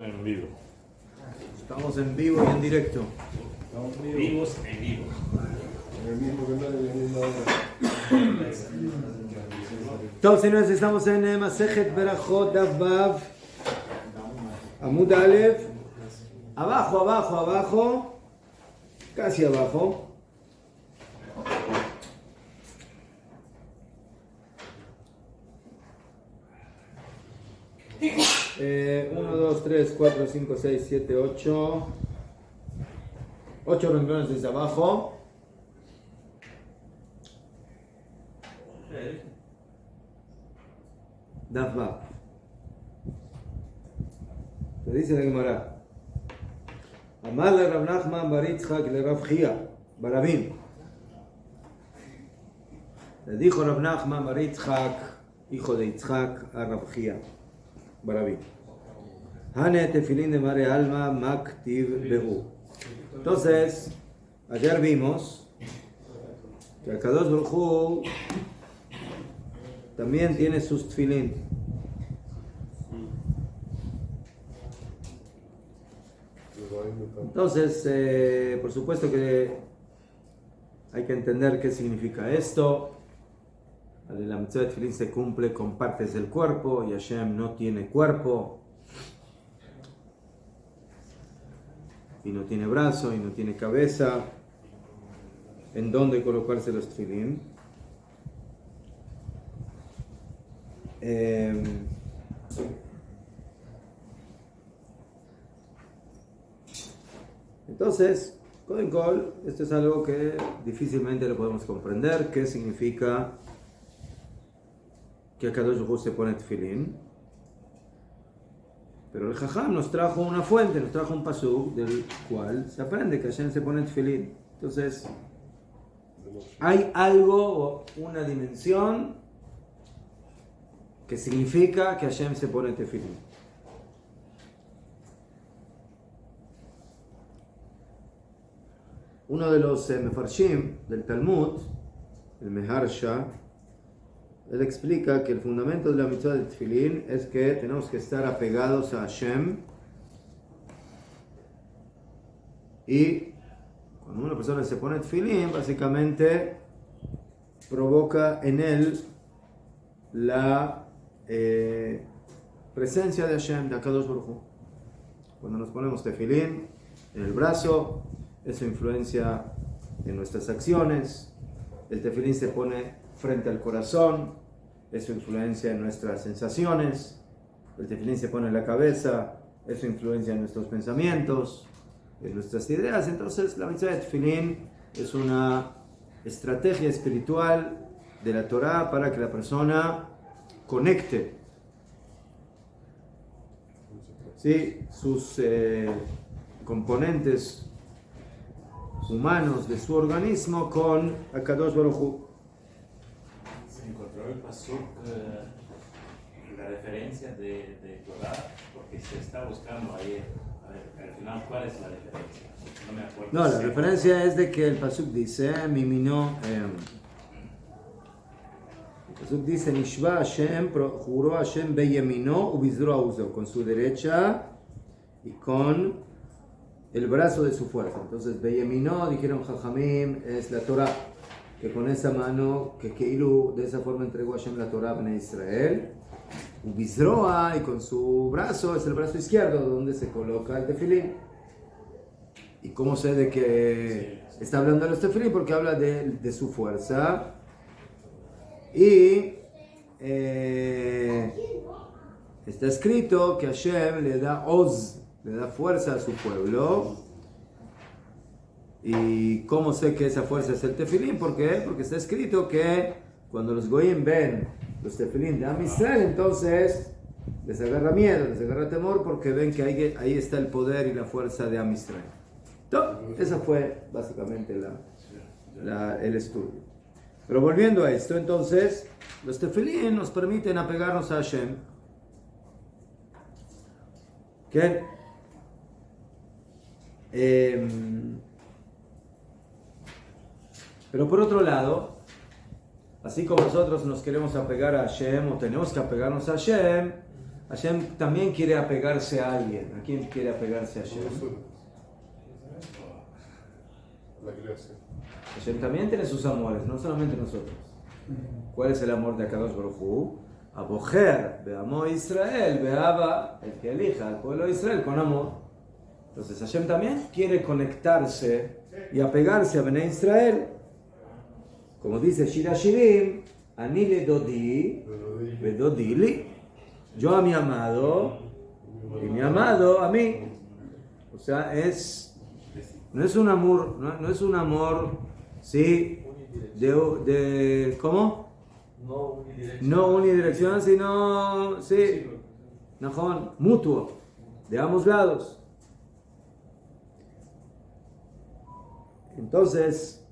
En vivo. Estamos en vivo y en directo. Vivos en vivo. En el mismo canal y en la misma hora. Todos señores, estamos en Masejet Berajot Daf Vav Amud Aleph. Abajo, casi abajo. Uno, dos, tres, cuatro, cinco, seis, siete, ocho. 8 renglones desde abajo. Daf Vav. Lo dice la Gemara. Amar le Rav Nachman bar Yitzchak le Rav Chia Barabim. Le dijo Rav Nachman bar Yitzchak, hijo de Yitzchak, a Rav Chia Barabim. Hane tefilin de mare alma maktiv behu. Entonces, ayer vimos que Akadosh Baruj Hu también tiene sus tefilín. Entonces, por supuesto que hay que entender qué significa esto. La mitzvah de tefilín se cumple con partes del cuerpo y Hashem no tiene cuerpo. Y no tiene brazo, y no tiene cabeza, en dónde colocarse los tefilín. Entonces, Kohen Kol, esto es algo que difícilmente lo podemos comprender. ¿Qué significa que Akadosh Baruj Hu se pone tefilín? Pero el Jajam nos trajo una fuente, nos trajo un pasuk del cual se aprende que Hashem se pone tefilín. Entonces, hay algo, una dimensión que significa que Hashem se pone tefilín. Uno de los mefarshim del Talmud, el Meharsha, él explica que el fundamento de la mitzvah del tefilín es que tenemos que estar apegados a Hashem, y cuando una persona se pone tefilín, básicamente provoca en él la presencia de Hashem, de Akadosh Baruj Hu. Cuando nos ponemos tefilín en el brazo, eso influencia en nuestras acciones. El tefilín se pone frente al corazón, eso influencia en nuestras sensaciones. El tefilín se pone en la cabeza, eso influencia en nuestros pensamientos, en nuestras ideas. Entonces la mitzvah de tefilín es una estrategia espiritual de la Torah para que la persona conecte, ¿sí?, sus componentes humanos de su organismo con Akadosh Baruj Hu. Se encontró el pasuk, la referencia de Torah, porque se está buscando ahí, a ver, al final, ¿cuál es la referencia? No me acuerdo. No, la referencia es de que el pasuk dice, Mimino, el pasuk dice, Nishva Hashem, juró Hashem beyemino ubizro auzo, con su derecha y con el brazo de su fuerza. Entonces, beyemino, dijeron Jajamim, es la Torah, que con esa mano, que Keilu, de esa forma entregó Hashem la Torah a Bnei Israel. Ubizroa, y con su brazo, es el brazo izquierdo, donde se coloca el tefilín. ¿Y cómo sé de que está hablando de los tefilín? Porque habla de su fuerza. Y está escrito que Hashem le da oz, le da fuerza a su pueblo. ¿Y cómo sé que esa fuerza es el tefilín? ¿Por qué? Porque está escrito que cuando los goyim ven los tefilín de Am Israel, entonces les agarra miedo, les agarra temor, porque ven que ahí está el poder y la fuerza de Am Israel. Entonces, esa fue básicamente el estudio. Pero volviendo a esto, entonces, los tefilín nos permiten apegarnos a Hashem. ¿Qué? Pero por otro lado, así como nosotros nos queremos apegar a Hashem, o tenemos que apegarnos a Hashem, Hashem también quiere apegarse a alguien. ¿A quién quiere apegarse a Hashem? La creación. Hashem también tiene sus amores, no solamente nosotros. ¿Cuál es el amor de Akadosh Baruj Hu? Abojer, veamos Israel, veaba el que elija al pueblo de Israel con amor. Entonces Hashem también quiere conectarse y apegarse a Bnei Israel. Como dice Shira Shirim, Ani le dodi, vedodi li. Yo a mi amado y mi amado a mí. O sea, no es un amor, no es un amor, sí, ¿cómo? No unidireccional, sino, sí, mutuo, de ambos lados. Entonces,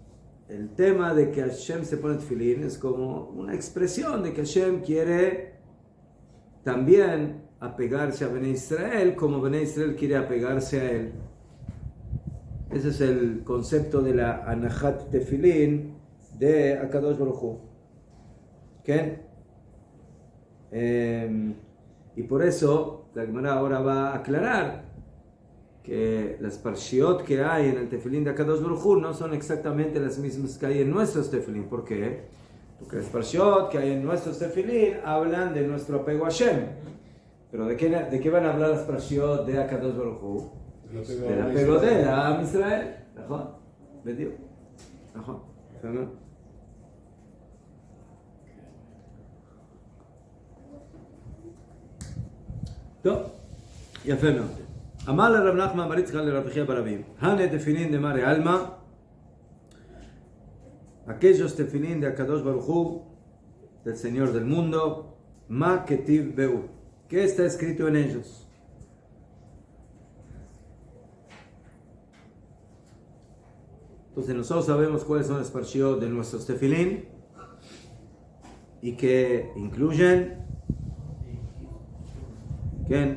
el tema de que Hashem se pone tefilín es como una expresión de que Hashem quiere también apegarse a Bnei Israel como Bnei Israel quiere apegarse a él. Ese es el concepto de la Anahat Tefilin de Akadosh Baruj Hu. ¿Qué? Y por eso la Gemara ahora va a aclarar que las parshiot que hay en el Tefilín de Akadosh Baruj Hu no son exactamente las mismas que hay en nuestros Tefilín. ¿Por qué? Porque las parshiot que hay en nuestros Tefilín hablan de nuestro apego a Hashem. Pero ¿de qué van a hablar las parshiot de Akadosh Baruj Hu? Del apego de Am Israel. ¿נכון? בדיוק. נכון. יפה מאוד. טוב, יפה מאוד. אמר לרב נחמן בר יצחק לרב חייא ברבים, הנה תפילין דמרי עלמא, aquellos tefilín de Akadosh Baruj Hu, del Señor del mundo, ma ketiv beu, ¿qué está escrito en ellos? Entonces nosotros sabemos cuáles son las parshiot de nuestros tefilín y que incluyen, ¿qué?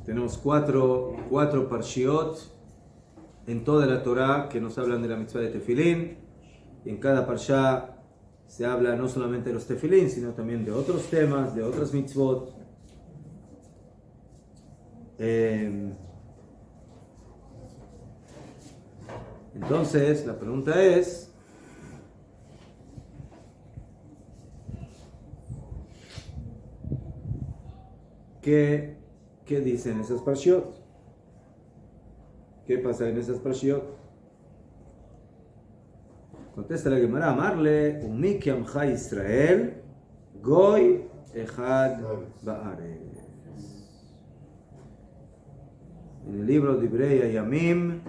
Tenemos cuatro parshiot en toda la Torah que nos hablan de la mitzvah de tefilín, y en cada parsha se habla no solamente de los tefilín, sino también de otros temas, de otras mitzvot. Entonces, la pregunta es, ¿qué dicen esas parshiot? ¿Qué pasa en esas parshiot? Contesta la Gemara, amarle, Umi ki amcha Israel, goy echad ba'aretz. En el libro de Divrei Yamim,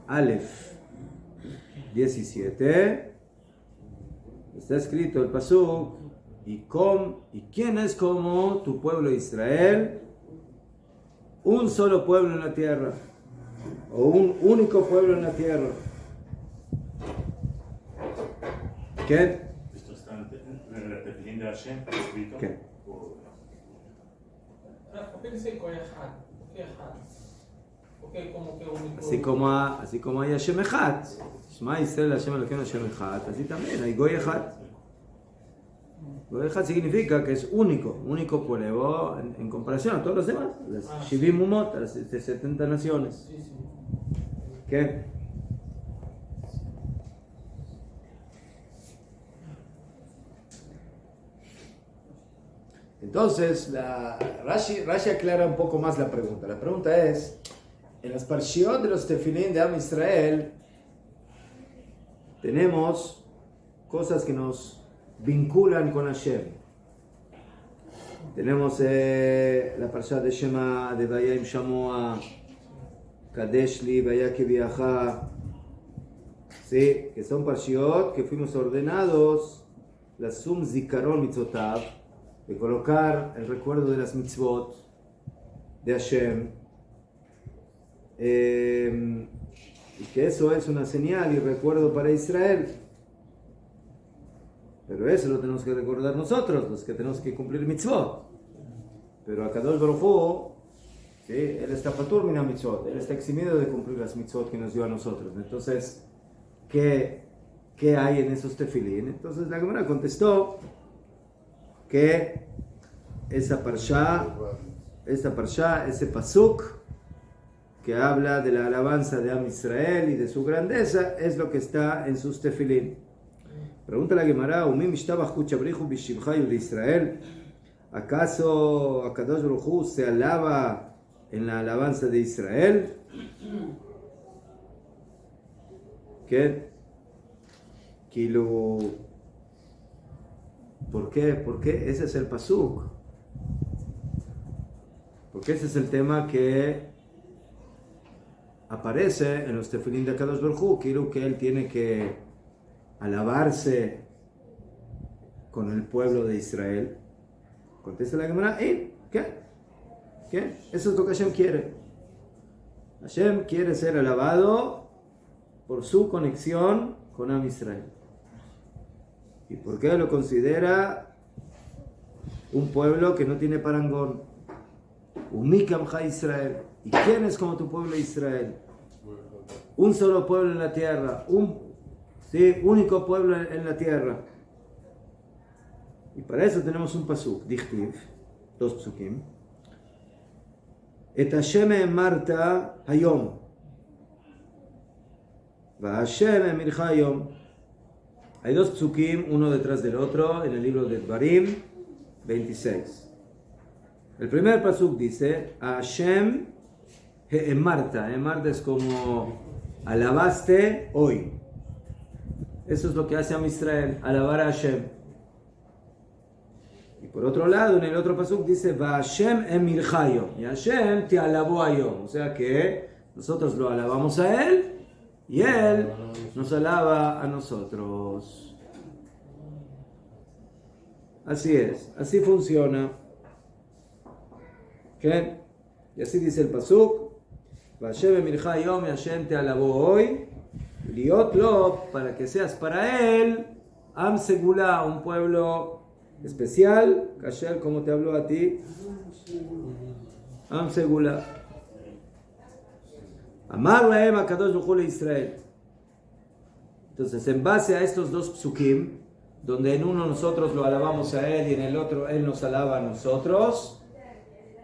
Aleph 17, está escrito el pasuk, y quién es como tu pueblo Israel, un solo pueblo en la tierra, o un único pueblo en la tierra. ¿Qué? Esto está en el tefilín de Hashem, escrito. ¿Qué? Así como hay Hashem Echad, Shema Israel Hashem Elokeinu Hashem Echad, así también hay Goy Echad. Goy Echad significa que es único pueblo en comparación a todos los demás, las Shivim Umot, las 70 naciones. ¿Qué? Entonces, Rashi aclara un poco más la pregunta. La pregunta es, en las parshiot de los tefilín de Am Israel, tenemos cosas que nos vinculan con Hashem. Tenemos la parsha de Shema, de Vayim Shamoa, Kadesh li, Vayakeviacha, ¿sí? Que son parshiot que fuimos ordenados, la Sum Zikaron Mitzotav, de colocar el recuerdo de las mitzvot de Hashem, y que eso es una señal y recuerdo para Israel. Pero eso lo tenemos que recordar nosotros, los que tenemos que cumplir mitzvot. Pero Akadosh Baruj Hu, ¿sí? Él está patur mina mitzvot, él está eximido de cumplir las mitzvot que nos dio a nosotros. Entonces, ¿qué hay en esos tefilín? Entonces la Gemara contestó que esa parshá, ese pasuk que habla de la alabanza de Am Israel y de su grandeza, es lo que está en sus tefilín. Pregunta la Gemara, Umim ishtabach kuchabrihu bishimchayu de Israel. ¿Acaso Akadosh Baruj Hu se alaba en la alabanza de Israel? ¿Qué? ¿Por qué? Porque ese es el pasuk. Porque ese es el tema que aparece en los tefilín de Akadosh Baruj Hu, que él tiene que alabarse con el pueblo de Israel. Contesta la Gemara, ¿qué? Eso es lo que Hashem quiere. Hashem quiere ser alabado por su conexión con Am Israel. ¿Y por qué lo considera un pueblo que no tiene parangón? Umikam ha Israel. ¿Y quién es como tu pueblo Israel? Un solo pueblo en la tierra, único pueblo en la tierra. Y para eso tenemos un pasuk, dichtiv, 2 psukim. Et Hashem emarta hayom, va Hashem emircha hayom. Hay 2 psukim, uno detrás del otro, en el libro de Dvarim 26. El primer pasuk dice, a Hashem emarta. Emarta es como alabaste hoy. Eso es lo que hace Am Israel, alabar a Hashem. Y por otro lado, en el otro pasuk dice, va Hashem emircha hayom. Y Hashem te alabó hayom. O sea que nosotros lo alabamos a él y él nos alaba a nosotros. Así es, así funciona. ¿Qué? Y así dice el pasuk, va Hashem emircha hayom, y Hashem te alabó hoy. Liotlo, para que seas para él, Am Segula, un pueblo especial, Kasher, como te habló a ti, Am Segula. Amar lahem Akadosh Baruj Hu Israel. Entonces, en base a estos 2 psukim, donde en uno nosotros lo alabamos a él y en el otro él nos alaba a nosotros,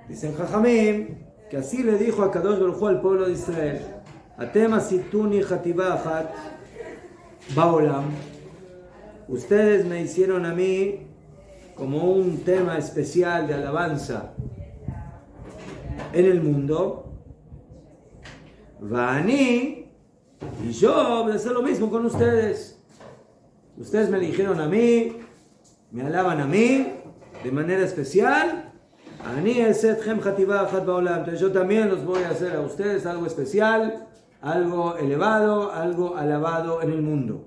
dicen Jajamim, que así le dijo a Akadosh Baruj Hu al pueblo de Israel, Atem asituni chativah achat baolam. Ustedes me hicieron a mí como un tema especial de alabanza en el mundo. Vani, y yo voy a hacer lo mismo con ustedes. Ustedes me eligieron a mí, me alaban a mí de manera especial. Entonces yo también los voy a hacer a ustedes algo especial, algo elevado, algo alabado en el mundo.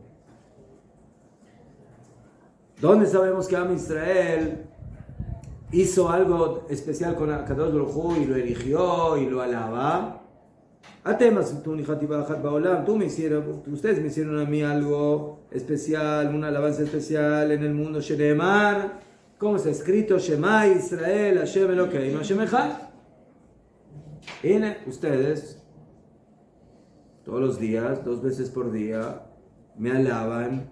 ¿Dónde sabemos que Am Israel hizo algo especial con Akadosh Baruj Hu y lo eligió y lo alaba? Ustedes me hicieron a mí algo especial, una alabanza especial en el mundo. Shenemar, ¿cómo está escrito? Shema Israel, Hashem Elokeinu, Hashem Echad. Y ustedes todos los días, 2 veces por día, me alaban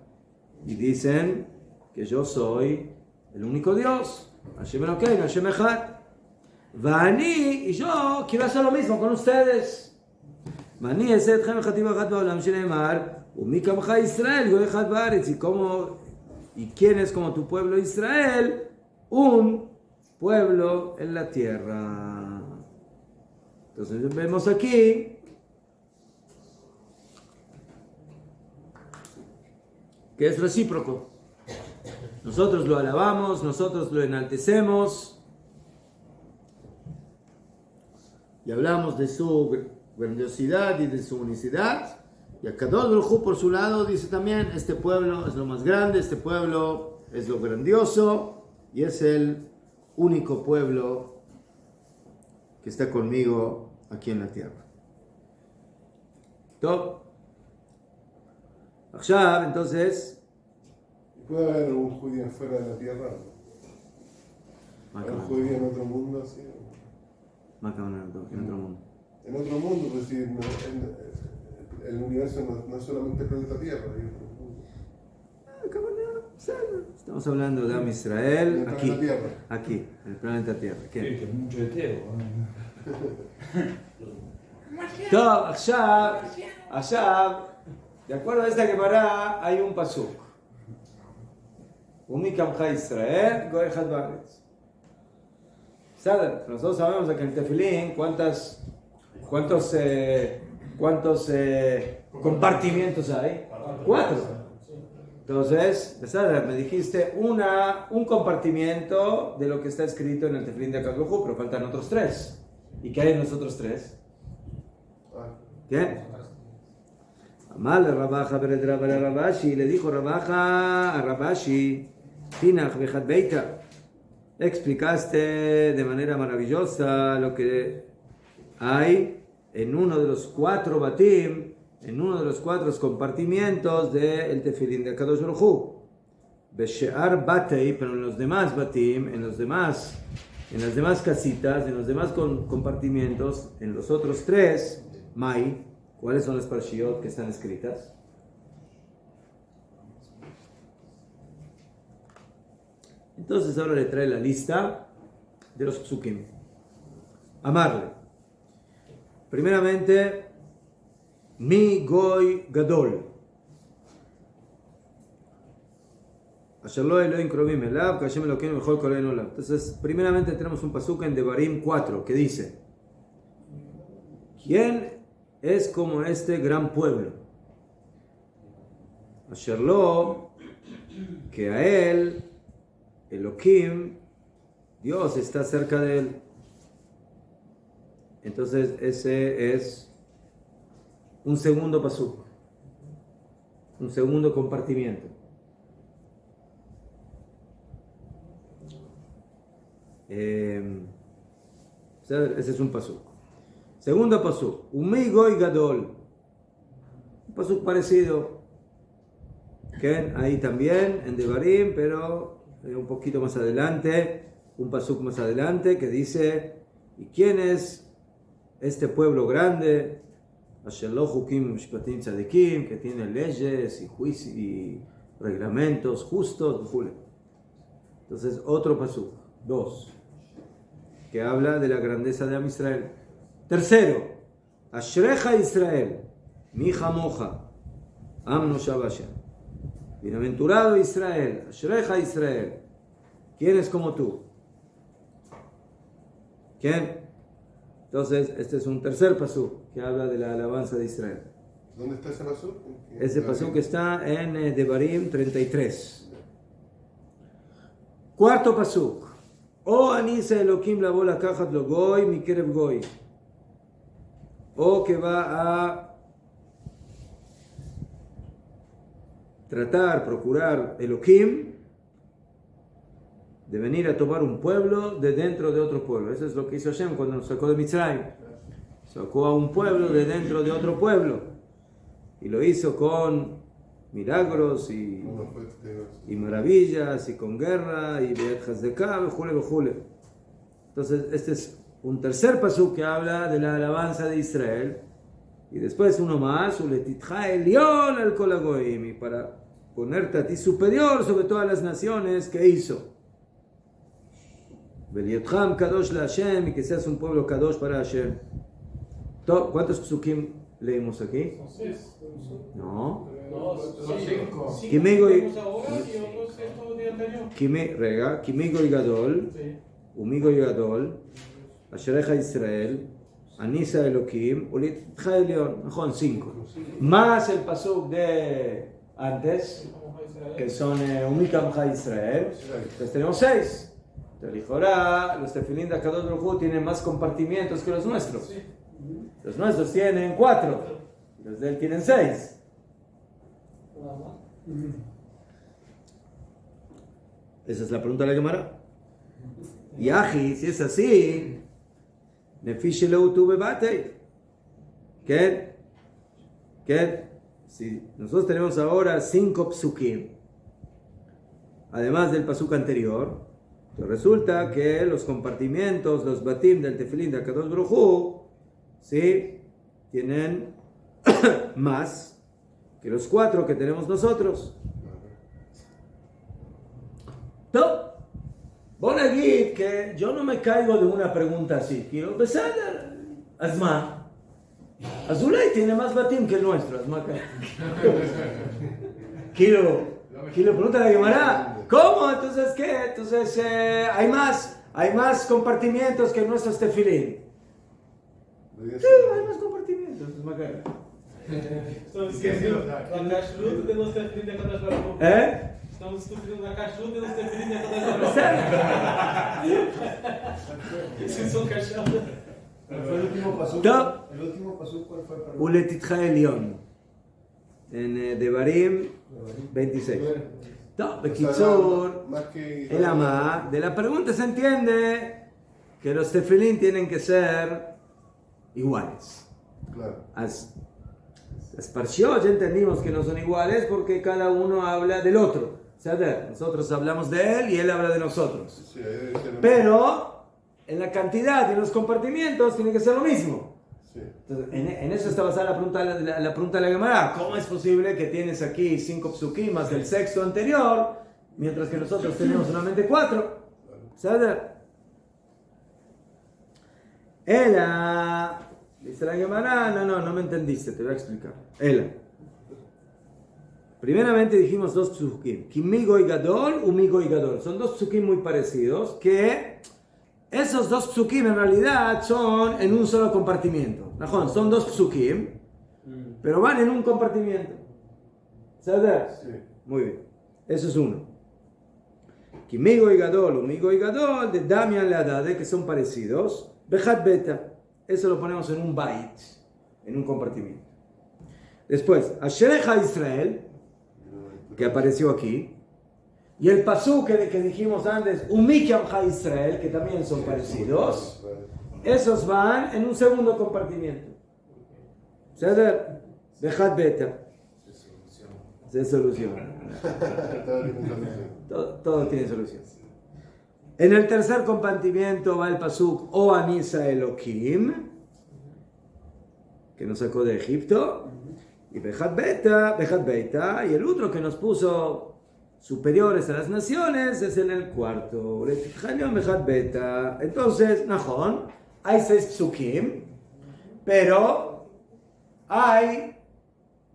y dicen que yo soy el único Dios, Hashem Elokeinu, Hashem Echad. Vani, y yo quiero hacer lo mismo con ustedes. Vani esetchem chativah achat baolam shenemar umikam ha Israel goy echad baaretz. ¿Y quién es como tu pueblo Israel? Un pueblo en la tierra. Entonces vemos aquí que es recíproco. Nosotros lo alabamos, nosotros lo enaltecemos y hablamos de su grandiosidad y de su unicidad. Y Akadosh Baruj Hu por su lado dice también, este pueblo es lo más grande, este pueblo es lo grandioso y es el único pueblo que está conmigo aquí en la tierra. ¿Todo? Ahora, entonces, ¿puede haber algún judío fuera de la tierra? ¿Un judío en otro mundo? Sí. En otro mundo. En otro mundo, pues sí, el universo no es solamente el planeta Tierra. Estamos hablando de Am Israel, En el aquí, planeta Tierra. aquí, en el planeta Tierra. ¿Qué? Sí, que mucho de Teo. טוב, עכשיו, de acuerdo a esta Gemara, hay un pasuk. Umikam Israel, Goy Had Baretz. Nosotros sabemos que en el tefilín cuántos compartimientos hay. 4. Entonces, me dijiste un compartimiento de lo que está escrito en el tefilín de Akadosh Baruj Hu, pero faltan otros 3. ¿Y qué hay en los otros 3? ¿Qué? Amal Rabaja Beredraba a Rabashi, le dijo Rabaja a Rabashi, Tinach Bejat Beita. Explicaste de manera maravillosa lo que hay en uno de los 4 batim, en uno de los 4 compartimientos del tefilín de Akadosh Baruj Hu. Beshear batei, pero en los demás batim, en las demás casitas, en los demás compartimientos, en los otros 3, mai, ¿cuáles son las parshiot que están escritas? Entonces ahora le trae la lista de los psukim. Amarle. Primeramente, mi goy gadol. Entonces, primeramente tenemos un pasuk en Devarim 4 que dice: ¿quién es como este gran pueblo? Asherlo, que a él, Elohim, Dios está cerca de él. Entonces, ese es un segundo pasuk, un segundo compartimiento. Ese es un pasuk. Segundo pasuk, Umei Goy Gadol. Un pasuk parecido. ¿Okay? Ahí también, en Devarim, pero un poquito más adelante, un pasuk más adelante, que dice: ¿y quién es este pueblo grande? Asher lo hukim mishpatim tzadikim, que tiene leyes y juicios y reglamentos justos. Entonces, otro pasuk, 2. Que habla de la grandeza de Am Israel. Tercero, Ashrecha Israel, mi jamoja, Amno Shabasha. Bienaventurado Israel, Ashrecha Israel. ¿Quién es como tú? ¿Quién? Entonces, este es un tercer pasuk que habla de la alabanza de Israel. ¿Dónde está ese pasuk? Ese pasuk está en Devarim 33. Cuarto pasuk. O anisa Elohim la bola kajat lo goy mi kerev goy. O que va a tratar, procurar Elohim de venir a tomar un pueblo de dentro de otro pueblo. Eso es lo que hizo Hashem cuando nos sacó de Mitzrayim. Sacó a un pueblo de dentro de otro pueblo. Y lo hizo con milagros y maravillas, y con guerra, y Be'et Hazdekah, bejule. Entonces, este es un tercer pasuk que habla de la alabanza de Israel. Y después uno más, Uletitja Elión al Kol Hagoyim, y para ponerte a ti superior sobre todas las naciones que hizo. Veliotcham Kadosh la Hashem, y que seas un pueblo Kadosh para Hashem. ¿Cuántos psukim leímos aquí? No. Kimigo y Gadol, Umigo y Gadol, Asherecha Israel, Anisa Elohim, Ulitcha Elión, 5. Más el pasuk de antes, que son Umikam Israel, entonces tenemos 6. Entonces, ahora los tefilín de Akadosh Baruj Hu tienen más compartimientos que los nuestros. Los nuestros tienen 4, los de él tienen 6. Esa es la pregunta de la Gemara. Y Aji, si es así, Nefishelo tuve bate. ¿Qué? Si nosotros tenemos ahora 5 psukim, además del pasuk anterior, entonces resulta que los compartimientos, los batim del tefilín de Akadosh Baruj Hu, ¿sí?, tienen más que los 4 que tenemos nosotros. טוב, בוא נגיד yo no me caigo de una pregunta así, כאילו, בסדר, אז מה? אז אולי tiene más batim que el nuestro, אז מה קרה? כאילו, pregunta la Gemara, ¿cómo? Entonces, ¿qué? Entonces, hay más compartimientos que nuestros tefilín. Sí, hay más compartimientos, אז מה קרה? Estamos esquecendo da kashrut de los tefilin de Kadosh Baruch Hu. Estamos discutindo da kashrut de los tefilin de Kadosh Baruch Hu. Vocês são cachados. ¿Fue el último paso? טוב. ¿El último paso cuál fue? Para ולתתך עליון. En דברים 26. טוב, בקיצור, Más que... el más, de la pregunta se entiende que los tefilín tienen que ser iguales. Claro. Las parshiot ya entendimos que no son iguales porque cada uno habla del otro. O sea, nosotros hablamos de él y él habla de nosotros. Sí, ahí debe ser lo Pero en la cantidad y en los compartimientos tiene que ser lo mismo. Sí. Entonces, en eso está basada la pregunta de la Gemara. ¿Cómo es posible que tienes aquí 5 psukim más del sexto anterior, mientras que nosotros tenemos solamente 4? ¿Sabes? Ela, dice la Gemara, no me entendiste, te voy a explicar. Ela. Primeramente dijimos 2 psukim. Kimigo y Gadol, Umigo y Gadol. Son 2 psukim muy parecidos que... Esos 2 psukim en realidad son en un solo compartimiento. Son 2 psukim, pero van en un compartimiento. ¿Sabes? Sí. Muy bien. Eso es uno. Kimigo y Gadol, Umigo y Gadol, de Damian le Adade, que son parecidos. Bejat Beta. Eso lo ponemos en un bait, en un compartimiento. Después, Asherecha Israel, que apareció aquí. Y el pasú que dijimos antes, Umikam Ha Israel, que también son parecidos, esos van en un segundo compartimiento. ¿Ceder? Bejat Beta. Se soluciona. Todo tiene solución. En el tercer compartimiento va el pasú O Anisa Elohim, que nos sacó de Egipto, y Bejat Beta, y el otro que nos puso superiores a las naciones es en el cuarto. Entonces, Najón, hay 6 psukim, pero hay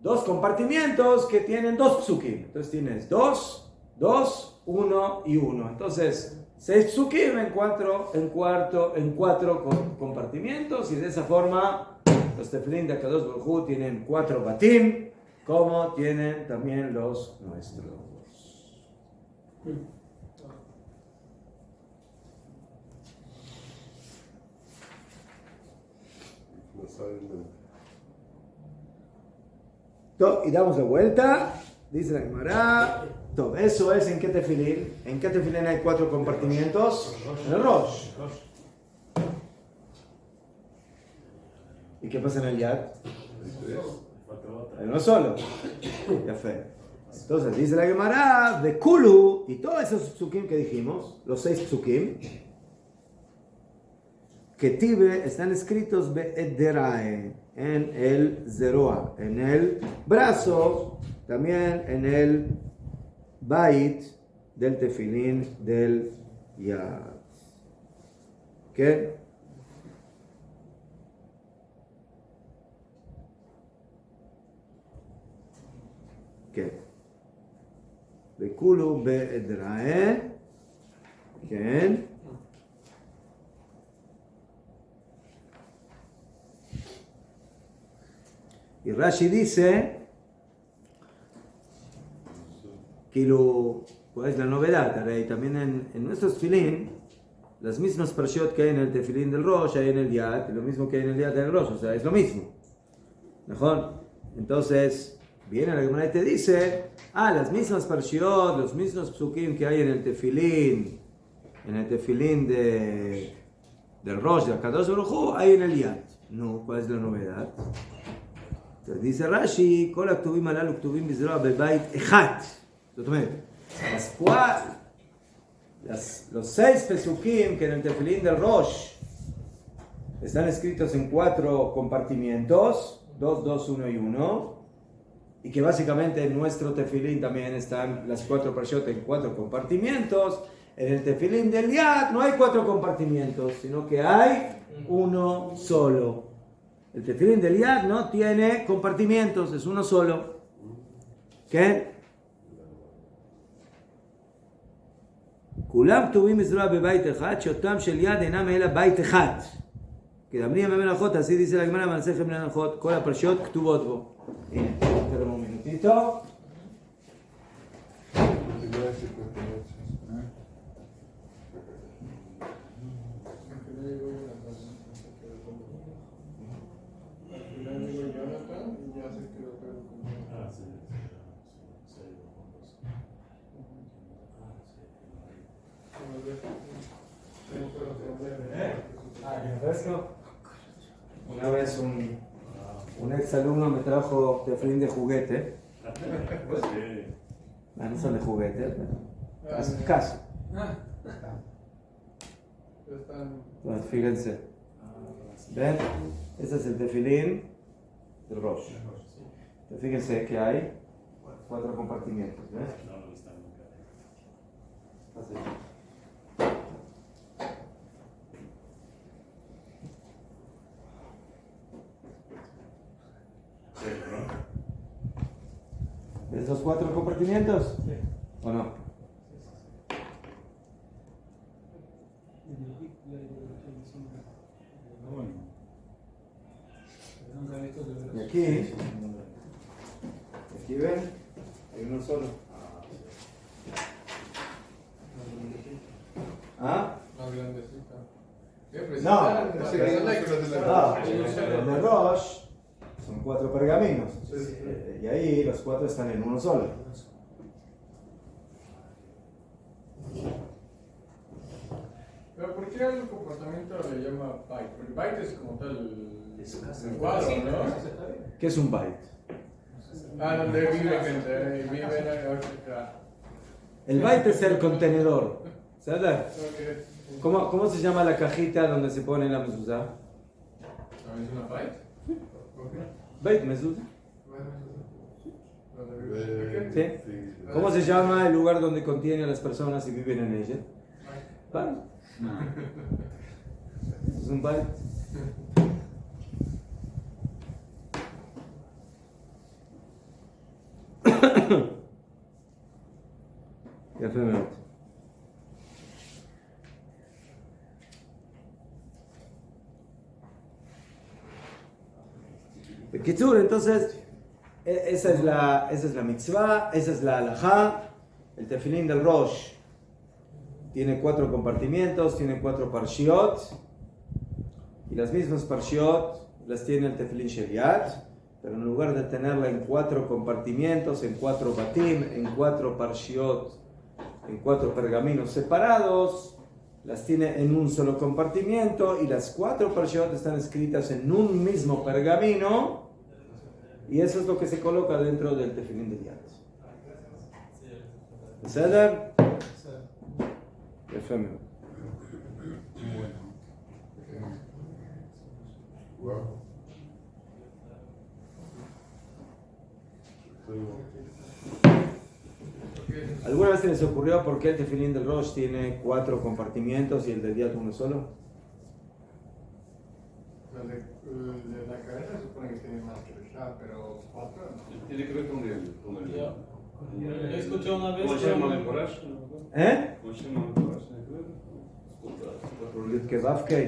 2 compartimientos que tienen 2 psukim. Entonces tienes 2, 2, 1 y 1. Entonces, 6 psukim en 4 compartimientos, y de esa forma los tefilín de Kadosh Baruch Hu tienen 4 batim, como tienen también los nuestros. No saben nada. Y damos la vuelta. Dice la Gemara. Eso es en qué tefilín. ¿En qué tefilín hay 4 compartimientos? En el Rosh. ¿Y qué pasa en el Yad? En uno solo. Ya fue. Entonces dice la Gemara, de Kulu, y todos esos psukim que dijimos, los 6 psukim, que Tibe están escritos Be'ederae, en el Zeroa, en el brazo, también en el Bait del Tefilín del Yad. ¿Qué? ¿Qué? וכולו באדרעה, כן, y Rashi dice, ¿cuál es la novedad? También en nuestros tefilín, las mismas parashiot que hay en el tefilín del Rosh, hay en el Yad, y lo mismo que hay en el Yad del Rosh, o sea, es lo mismo. ¿Mejor? Entonces, viene la Gemara y te dice, las mismas parshiot, los mismos psukim que hay en el tefilín del Rosh, de Kadosh Baruch Hu, hay en el Yad. No, ¿cuál es la novedad? Entonces dice Rashi, כל הכתובים הללו כתובים בזרוע בבית אחד. זאת אומרת, los 6 pesukim que en el tefilín del Rosh están escritos en 4 compartimientos, 2, 2, 1 y 1, y que básicamente en nuestro tefilín también están las 4 parashot en 4 compartimientos. En el tefilín del Yad no hay 4 compartimientos, sino que hay uno solo. El tefilín del Yad no tiene compartimientos, es uno solo. ¿Qué? כולם כתובים בזרוע בבית אחד, שאותם של יד אינם אלא בית אחד. כדאמרים במלאכות, así dice la Gemara במסכת מלאכות, כל הפרשיות כתובות בו. הנה, tenemos un minutito. Una vez un ex alumno me trajo tefilín de juguete. No son de juguete, pero caso. Entonces, fíjense. ¿Ven? Este es el tefilín del Rosh. Entonces, fíjense que hay 4 compartimientos. ¿Ves? Así. ¿Ves los 4 compartimientos? Sí. ¿O no? Y aquí ven, hay uno solo. ¿Ah? Más grandecita. No, el Rosh son 4 pergaminos. Y ahí los 4 están en uno solo. Pero ¿por qué al comportamiento le llama byte? Porque byte es como tal el cuadro, ¿no? ¿Qué es un byte? Donde vive gente, viven acá. El byte es el contenedor. ¿Sabes? Okay. ¿Cómo se llama la cajita donde se pone la mezuzá? ¿Es una byte? Byte mezuzá. ¿Sí? ¿Cómo se llama el lugar donde contiene a las personas y viven en ella? Byte. Es un byte. יפה מאוד. בקיצור, entonces, esa es la mitzvah, esa es la halajá. El tefilín del Rosh tiene 4 compartimientos, tiene 4 parshiot, y las mismas parshiot las tiene el tefilín Sheliat, pero en lugar de tenerla en 4 compartimientos, en 4 batim, en 4 parshiot, en 4 pergaminos separados, las tiene en un solo compartimiento, y las 4 parshiot están escritas en un mismo pergamino, y eso es lo que se coloca dentro del tefilín de Yad. ¿Ceder? Yefé מאוד. ¿Alguna vez se les ocurrió por qué el tefilín del Rosh tiene 4 compartimientos y el del Yad uno solo? De la cabeza se supone que tiene más que ya, pero 4 no. Tiene que ver con el Yo escuché una vez. ¿Cómo se llama el Corash? ¿Eh? ¿Cómo se llama el Corash? Por el Kebavkei.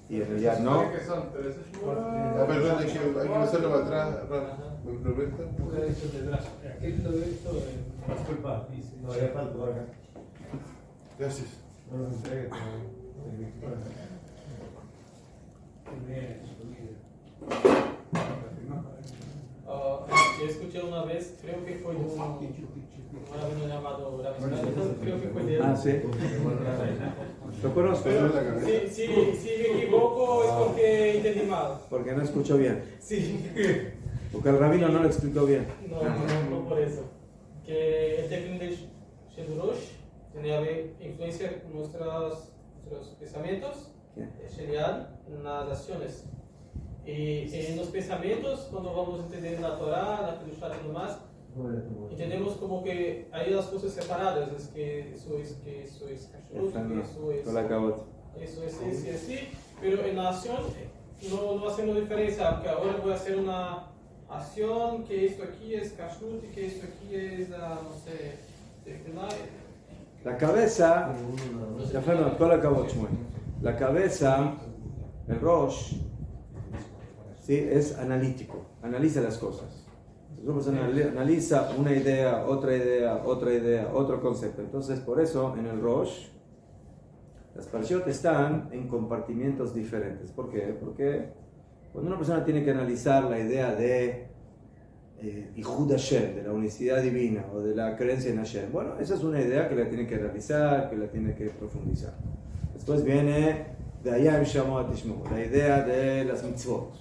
Y en el Yad no. ¿Qué son? ¿3 A ver, ¿dónde hay que hacerlo para atrás? ¿Me implementa? Aquí lo he visto, disculpa, no había falta por acá. Gracias. No lo entregué, yo escuché una vez, creo que fue un rabino llamado Rabbi, creo que fue de él. Ah, sí. Lo conozco. Si me equivoco es porque entendí mal. Porque no escucho bien. Sí. Porque el rabino no lo explicó bien. No por eso. Que el tefilín de Shel Rosh tenía influencia en nuestros pensamientos, Shel Yad, en las acciones. Y en los pensamientos, cuando vamos entendiendo la Torah, la Kedushá y demás, entendemos como que hay las cosas separadas, es que eso es kashrut, eso es sí, pero en la acción no hacemos diferencia, porque ahora voy a hacer una acción que esto aquí es kashrut y que esto aquí es, no sé, la cabeza, la cabeza, el Rosh, ¿sí? Es analítico, analiza las cosas. Una persona analiza una idea, otro concepto. Entonces, por eso en el Rosh, las parashot están en compartimientos diferentes. ¿Por qué? Porque cuando una persona tiene que analizar la idea de Ihud Hashem, de la unicidad divina o de la creencia en Hashem, bueno, esa es una idea que la tiene que realizar, que la tiene que profundizar. Después viene de Hayam Shamot Tishmu, la idea de las mitzvot.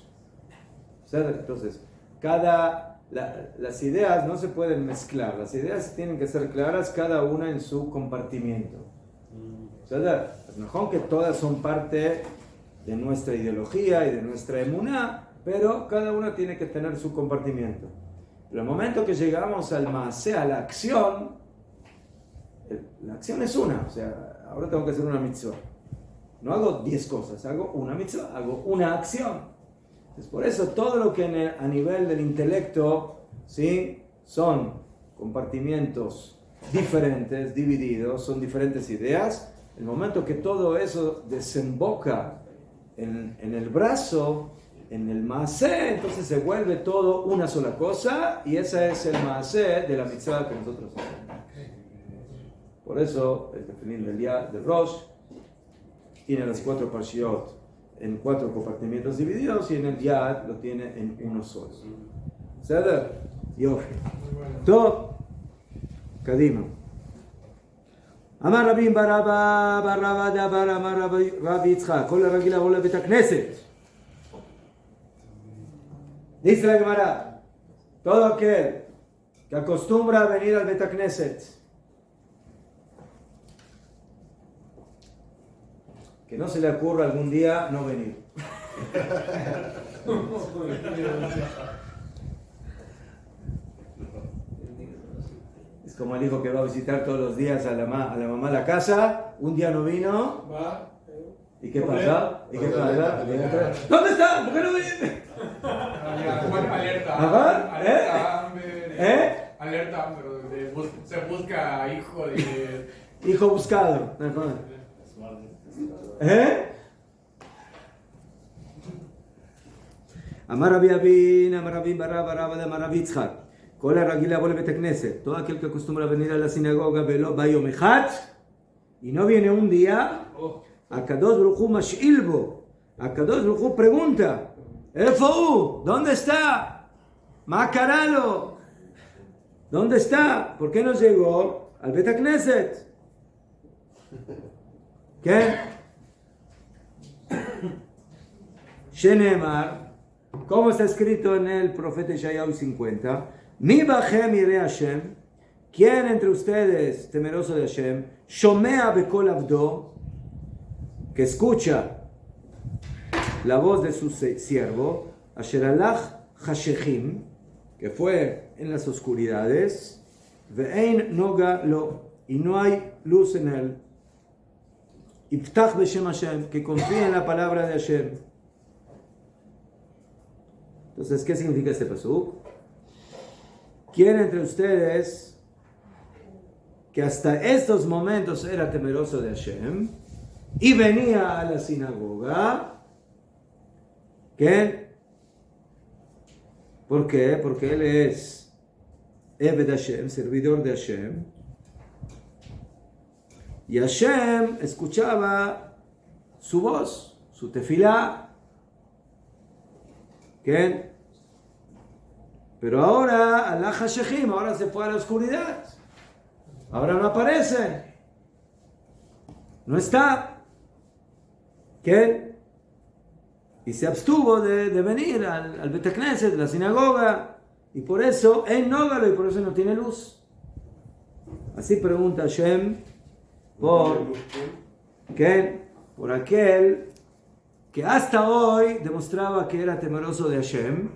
Entonces, las ideas no se pueden mezclar, las ideas tienen que ser claras, cada una en su compartimiento. Es mejor que todas son parte de nuestra ideología y de nuestra emuná, pero cada una tiene que tener su compartimiento. Pero el momento que llegamos al maaseh, a la acción es una, o sea, ahora tengo que hacer una mitzvah. No hago 10 cosas, hago una mitzvah, hago una acción. Entonces, por eso todo lo que a nivel del intelecto, ¿sí? Son compartimientos diferentes, divididos, son diferentes ideas. El momento que todo eso desemboca en el brazo, en el maaseh, entonces se vuelve todo una sola cosa, y ese es el maaseh de la mitzvah que nosotros hacemos. Por eso el tefilín del día del Rosh tiene las 4 parshiot en 4 compartimientos divididos, y en el Yad lo tiene en uno solo. ¿Sabes? Yofi. Todo. Kadima. Amar Rabim Baraba Baraba Dabar Amar Rabbi Yitzchak Kol Ragil Avol Lebet HaKnesset. Dice la Gemara, todo aquel que acostumbra a venir al Bet HaKnesset, que no se le ocurra algún día no venir. Es como el hijo que va a visitar todos los días a la mamá a la casa, un día no vino. ¿Y qué pasa? ¿Dónde está? ¿Por qué no viene? Alerta, pero se busca hijo de... Hijo buscado. Amar Rabbi Abin, Amar Rabbi Baraba, Baraba de Amar Rabbi Yitzchak. Kol Ragil Avol Lebet HaKnesset. Todo aquel que acostumbra a venir a la sinagoga, velo bayom echad, y no viene un día, Akadosh Baruch Hu mash'il bo. Akadosh Baruch Hu pregunta, Efo, ¿dónde está? Ma karalo. ¿Dónde está? ¿Por qué no llegó al Bet HaKnesset? ¿Qué? Shenemar, ¿cómo está escrito en el profeta Ishayahu 50? Mi bachem yireh Hashem, ¿quién entre ustedes temeroso de Hashem? Shomea bekol avdo, que escucha la voz de su siervo, Asher alach hashechim, que fue en las oscuridades, ve'ein noga lo, y no hay luz en él. Iftach beshem Hashem, que confía en la palabra de Hashem. Entonces, ¿qué significa este pasuk? ¿Quién entre ustedes que hasta estos momentos era temeroso de Hashem y venía a la sinagoga? ¿Qué? ¿Por qué? Porque él es Eved Hashem, servidor de Hashem. Y Hashem escuchaba su voz, su tefilá. ¿Qué? Pero ahora, Allah Hashechim, ahora se fue a la oscuridad. Ahora no aparece. No está. ¿Qué? Y se abstuvo de venir al Bet HaKnesset, la sinagoga. Y por eso, él no galo, y por eso no tiene luz. Así pregunta Hashem por, ¿qué? Por aquel que hasta hoy demostraba que era temeroso de Hashem,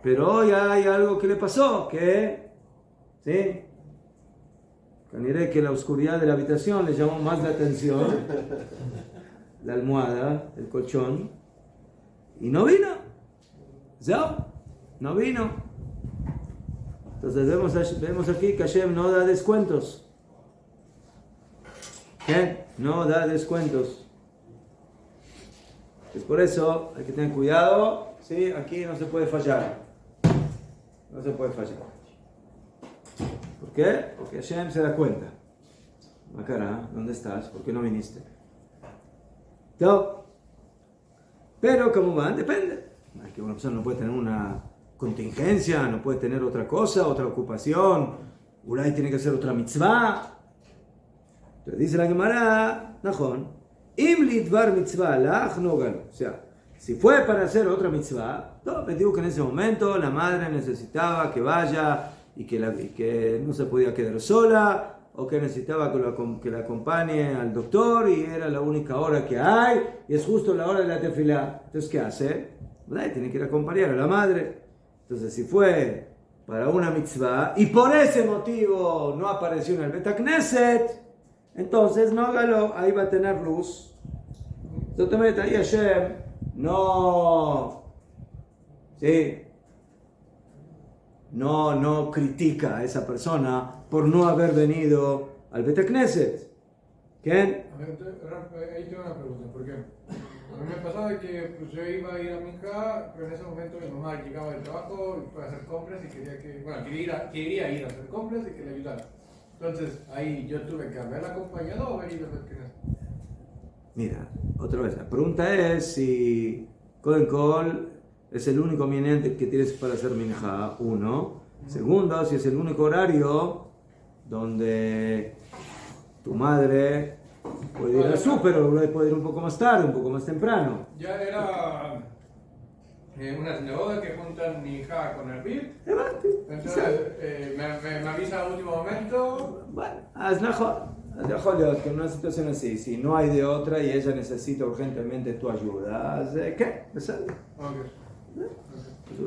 pero hoy hay algo que le pasó, que, ¿sí? Diré que la oscuridad de la habitación le llamó más la atención, la almohada, el colchón, y no vino. ¿Ya? No vino. Entonces vemos aquí que Hashem no da descuentos. ¿Qué? No da descuentos. Es por eso hay que tener cuidado. ¿Sí? Aquí no se puede fallar. No se puede fallar. ¿Por qué? Porque Hashem se da cuenta. Macará, ¿dónde estás? ¿Por qué no viniste? No. Pero como van, depende. Es que una persona no puede tener una contingencia, no puede tener otra cosa, otra ocupación. Uray tiene que hacer otra mitzvah. Entonces dice la Gemara, Najón, Im lidvar mitzvah lach no galo. O sea, si fue para hacer otra mitzvah, no, me digo que en ese momento la madre necesitaba que vaya y que no se podía quedar sola, o que necesitaba que la acompañe al doctor y era la única hora que hay y es justo la hora de la tefilá. Entonces, ¿qué hace? Tiene que ir a acompañar a la madre. Entonces, si fue para una mitzvah y por ese motivo no apareció en el Bet HaKnesset, entonces no hágalo, ahí va a tener luz. Entonces, ahí Hashem no critica a esa persona por no haber venido al Bet HaKnesset. ¿Quién? A ver, ahí tengo una pregunta, porque a mí me pasaba que pues, yo iba a ir a mi hija, pero en ese momento mi mamá llegaba del trabajo para hacer compras y quería ir a hacer compras y que le ayudara. Entonces ahí yo tuve que haberla acompañado o haber ido al Bet HaKnesset. Mira, otra vez, la pregunta es si Kohen Kol es el único minente que tienes para hacer minja, uno. Segundo, si es el único horario donde tu madre puede ir al súper o puede ir un poco más tarde, un poco más temprano. Ya era una sinagoga que juntan mi hija con el BID. Entonces me avisa al último momento. Bueno, que en una situación así, si no hay de otra y ella necesita urgentemente tu ayuda, ¿qué? Pues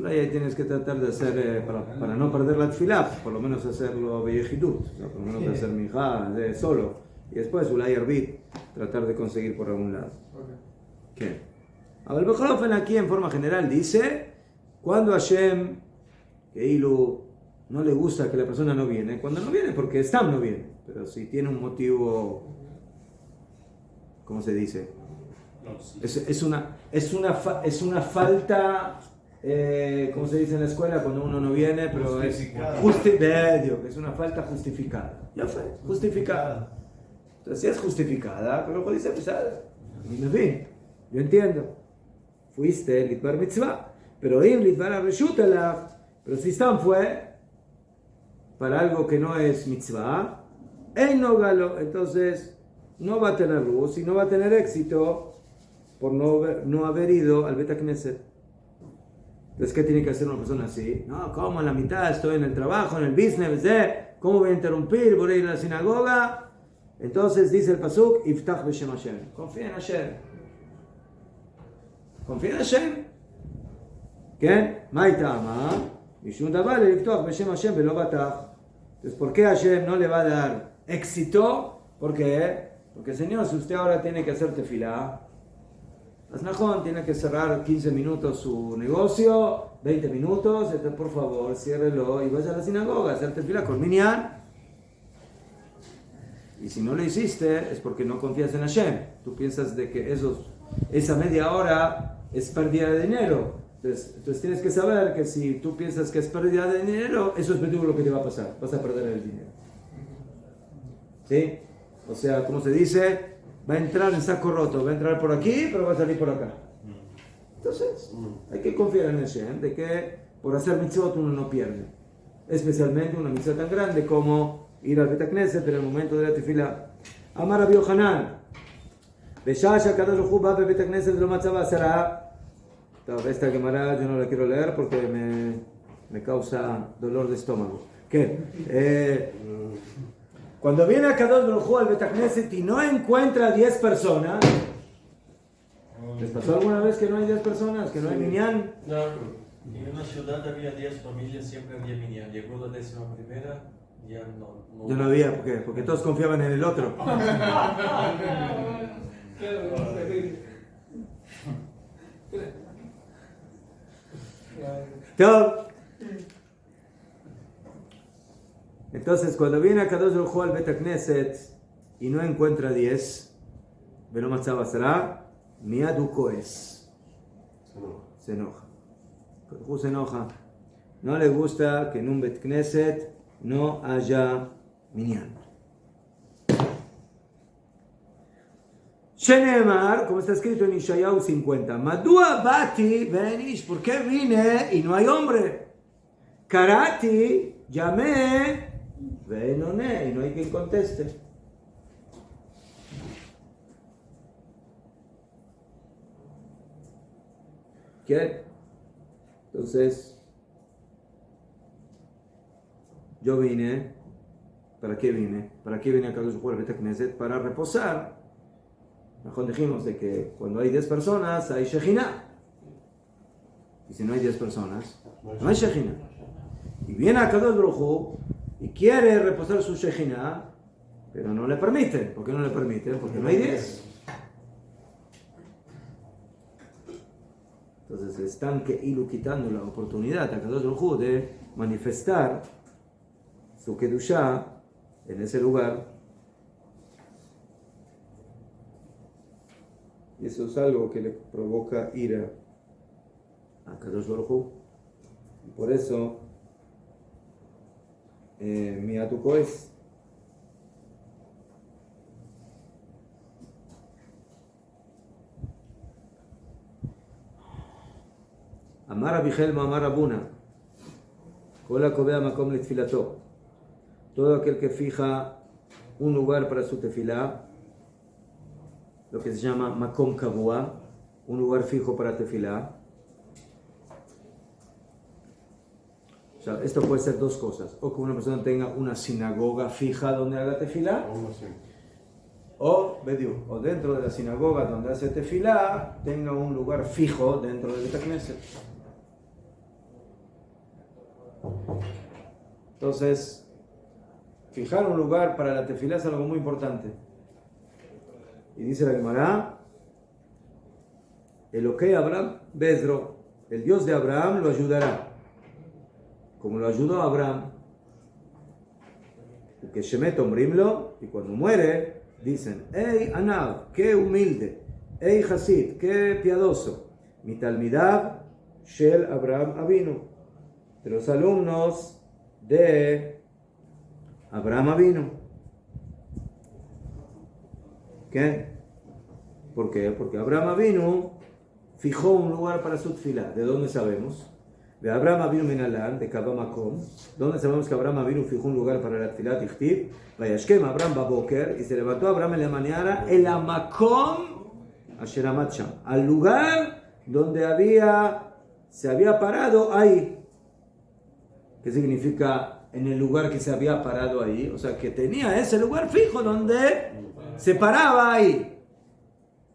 ahí tienes que tratar de hacer, para no perder la tefilá, por lo menos hacerlo beyejidut, por lo menos hacer minja solo, y después ulay arbit, tratar de conseguir por algún lado. ¿Qué? Abel Bejofen aquí en forma general dice, cuando Hashem, que Ilu, no le gusta que la persona no viene, cuando no viene porque Stam no viene, pero si tiene un motivo, ¿cómo se dice? Es una falta, ¿cómo se dice en la escuela cuando uno no viene? Pero es una falta justificada. Ya fue, justificada. Entonces, si es justificada, pero dice, pues, en fin, yo entiendo. Fuiste Litvar Mitzvah, pero Litvar Reshutelach, pero si Stam fue para algo que no es Mitzvah, no galo, entonces no va a tener luz y no va a tener éxito por no haber ido al Bet HaKnesset. Entonces, ¿qué tiene que hacer una persona así? No, ¿cómo en la mitad estoy en el trabajo, en el business? ¿Cómo voy a interrumpir? ¿Voy a ir a la sinagoga? Entonces dice el pasuk, Iftach Beshem Hashem. Confía en Hashem. Confía en Hashem. ¿Qué? Maitama. Mishum davar Iftach Beshem Hashem velo batach. Entonces, ¿por qué Hashem no le va a dar éxito? ¿Por qué? Porque, Señor, si usted ahora tiene que hacer tefilá, Najón tiene que cerrar 15 minutos su negocio, 20 minutos, entonces por favor ciérrelo y vaya a la sinagoga a hacer tefilá con minyan. Y si no lo hiciste es porque no confías en Hashem. Tú piensas de que esa media hora es pérdida de dinero. Entonces tienes que saber que si tú piensas que es pérdida de dinero, eso es lo que te va a pasar. Vas a perder el dinero. ¿Sí? O sea, como se dice, va a entrar en saco roto, va a entrar por aquí, pero va a salir por acá. Entonces, hay que confiar en Hashem, de que por hacer mitzvot uno no pierde. Especialmente una mitzvah tan grande como ir al Bet HaKnesset en el momento de la tefilá. Amar Rabbi Yohanan, Beshasha Kadosh Baruj Hu va al Bet HaKnesset lo matzah basara. Esta Gemara yo no la quiero leer porque me causa dolor de estómago. ¿Qué? Cuando viene a Kadosh Baruj Hu al Bet HaKnesset y no encuentra 10 personas, ¿Les pasó alguna vez que no hay 10 personas, que no hay minyan? No, en una ciudad había 10 familias, siempre había minyan. Llegó la 11ª, ya no. Yo no había, ¿por qué? Porque todos confiaban en el otro. Entonces, cuando viene a Kadosh Baruj Hu al Bet Knesset y no encuentra 10, Velo Matzah será Miadu Koes. Se enoja. Baruj Hu se enoja. No le gusta que en un Bet Knesset no haya minyan. Shenemar, como está escrito en Ishayahu 50, Madua Bati Benish, ¿por qué vine y no hay hombre? Karati, llamé, Venone, y no hay quien conteste. ¿Qué? Entonces, yo vine, ¿para qué vine? ¿Para qué vine a Kadosh Baruj Hu al Bet Knesset? Para reposar. Mejor dijimos de que cuando hay 10 personas hay Shejina. Y si no hay 10 personas, no hay Shejina. Y viene a Kadosh Baruj Hu y quiere reposar su Shejina, pero no le permiten. ¿Por qué no le permiten? Porque no hay 10. Entonces están quitando la oportunidad a Kadosh Baruj Hu de manifestar su Kedushá en ese lugar. Y eso es algo que le provoca ira a Kadosh Baruj Hu. Y por eso, Miatu Koes. Amar Abijel Amar Abuna. Kola Kovea Makom Letfilato. Todo aquel que fija un lugar para su tefilá, lo que se llama Makom Kavua, un lugar fijo para tefilá. O sea, esto puede ser dos cosas. O que una persona tenga una sinagoga fija donde haga tefilá, o dentro de la sinagoga donde hace tefilá, tenga un lugar fijo dentro del Bet Knesset. Entonces, fijar un lugar para la tefilá es algo muy importante. Y dice la Gemara, Elokei Abraham Bezro, el Dios de Abraham lo ayudará, como lo ayudó a Abraham. Que Shemet Omrimlo, y cuando muere, dicen, Ey Anav, qué humilde, Ey Hasid, qué piadoso, mi Talmidab Shel Abraham Avinu, de los alumnos de Abraham Avinu. ¿Qué? ¿Por qué? Porque Abraham Avinu fijó un lugar para su tefilá. ¿De dónde sabemos? De Abraham Avinu Menalán, de Kaba Makom. ¿Dónde sabemos que Abraham Avinu fijó un lugar para la tefilá? Tichtiv, Vayashkem Abraham Baboker, y se levantó Abraham en la mañana, el Amakom Asher Amat Sham, al lugar donde se había parado ahí. ¿Qué significa en el lugar que se había parado ahí? O sea, que tenía ese lugar fijo donde se paraba ahí.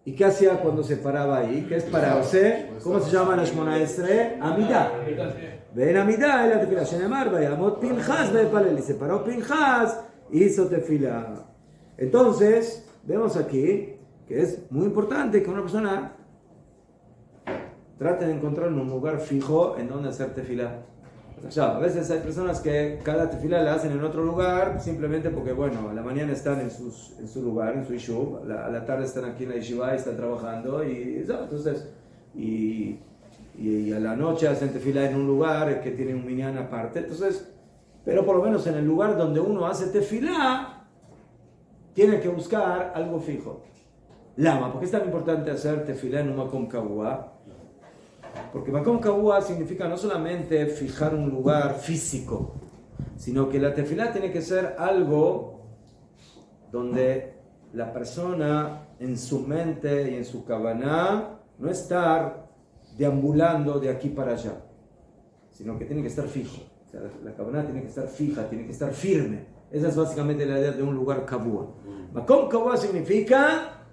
¿Y qué hacía cuando se paraba ahí? ¿Qué es pararse? ¿Cómo se llama la Shmona Esrei? Amidá. Ven Amidá, la tefilá. Shenemar, vayamot Pinchas, y se paró Pinchas, hizo tefilá. Entonces, vemos aquí que es muy importante que una persona trate de encontrar un lugar fijo en donde hacer tefilá. O sea, a veces hay personas que cada tefilá la hacen en otro lugar simplemente porque, bueno, a la mañana están en su lugar, en su yishuv, a la tarde están aquí en la yeshiva y están trabajando, y a la noche hacen tefilá en un lugar que tiene un minyan aparte. Entonces, pero por lo menos en el lugar donde uno hace tefilá, tiene que buscar algo fijo. Lama, ¿por qué es tan importante hacer tefilá en un makom kavua? Porque Makom Kavua significa no solamente fijar un lugar físico, sino que la tefilá tiene que ser algo donde la persona en su mente y en su kavaná no estar deambulando de aquí para allá, sino que tiene que estar fijo. O sea, la kavaná tiene que estar fija, tiene que estar firme. Esa es básicamente la idea de un lugar Kavua. Makom Kavua significa,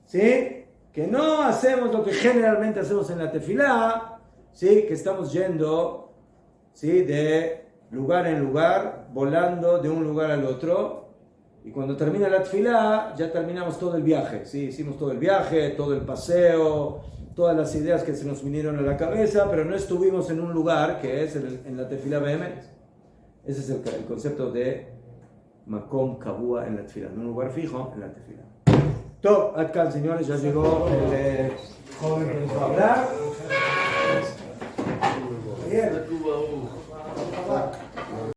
¿sí?, que no hacemos lo que generalmente hacemos en la tefilá, ¿sí? Que estamos yendo, ¿sí? De lugar en lugar, volando de un lugar al otro, y cuando termina la tefilá ya terminamos todo el viaje, ¿sí? Hicimos todo el viaje, todo el paseo, todas las ideas que se nos vinieron a la cabeza, pero no estuvimos en un lugar que es en la tefilá Behemet. Ese es el concepto de Makom Kabua en la tefilá, en un lugar fijo en la tefilá. Top, acá señores, ya llegó el joven que nos va a hablar.